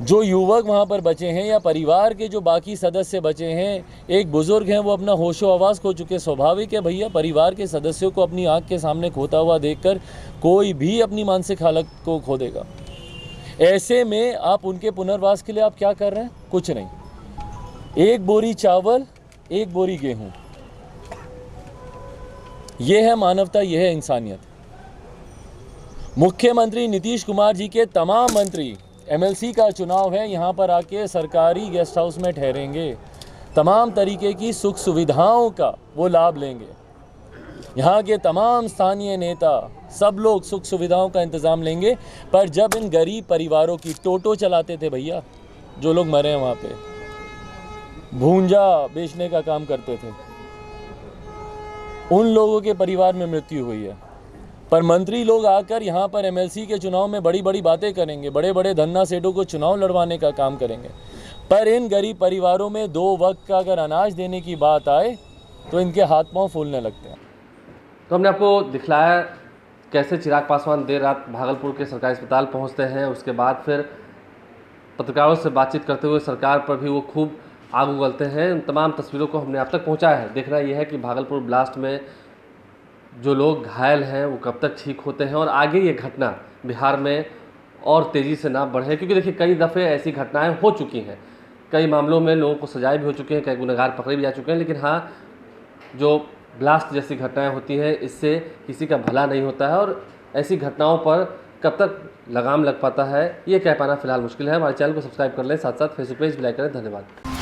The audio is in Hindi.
जो युवक वहाँ पर बचे हैं या परिवार के जो बाकी सदस्य बचे हैं, एक बुज़ुर्ग हैं वो अपना होशो आवाज़ खो चुके। स्वाभाविक है भैया, परिवार के सदस्यों को अपनी आंख के सामने खोता हुआ देखकर कोई भी अपनी मानसिक हालत को खो देगा। ऐसे में आप उनके पुनर्वास के लिए आप क्या कर रहे हैं? कुछ नहीं। एक बोरी चावल, एक बोरी गेहूं, ये है मानवता, ये है इंसानियत। मुख्यमंत्री नीतीश कुमार जी के तमाम मंत्री, एमएलसी का चुनाव है, यहाँ पर आके सरकारी गेस्ट हाउस में ठहरेंगे, तमाम तरीके की सुख सुविधाओं का वो लाभ लेंगे। यहाँ के तमाम स्थानीय नेता सब लोग सुख सुविधाओं का इंतज़ाम लेंगे। पर जब इन गरीब परिवारों की टोटो चलाते थे भैया, जो लोग मरे हैं वहाँ पे, भूंजा बेचने का काम करते थे, उन लोगों के परिवार में मृत्यु हुई है। पर मंत्री लोग आकर यहाँ पर एमएलसी के चुनाव में बड़ी बड़ी बातें करेंगे, बड़े बड़े धन्ना सेठों को चुनाव लड़वाने का काम करेंगे। पर इन गरीब परिवारों में 2 वक्त का अगर अनाज देने की बात आए तो इनके हाथ पांव फूलने लगते हैं। तो हमने आपको दिखलाया कैसे चिराग पासवान देर रात भागलपुर के सरकारी अस्पताल पहुंचते हैं। उसके बाद फिर पत्रकारों से बातचीत करते हुए सरकार पर भी वो खूब आग उगलते हैं। उन तमाम तस्वीरों को हमने आप तक पहुंचाया है। देखना यह है कि भागलपुर ब्लास्ट में जो लोग घायल हैं वो कब तक ठीक होते हैं और आगे ये घटना बिहार में और तेज़ी से ना बढ़े, क्योंकि देखिए कई दफ़े ऐसी घटनाएं हो चुकी हैं, कई मामलों में लोगों को सजाए भी हो चुके हैं, कई गुनहगार पकड़े भी जा चुके हैं। लेकिन हाँ, जो ब्लास्ट जैसी घटनाएं होती हैं इससे किसी का भला नहीं होता है और ऐसी घटनाओं पर कब तक लगाम लग पाता है ये कह पाना फिलहाल मुश्किल है। हमारे चैनल को सब्सक्राइब कर लें, साथ साथ फेसबुक पेज भी लाइक करें। धन्यवाद।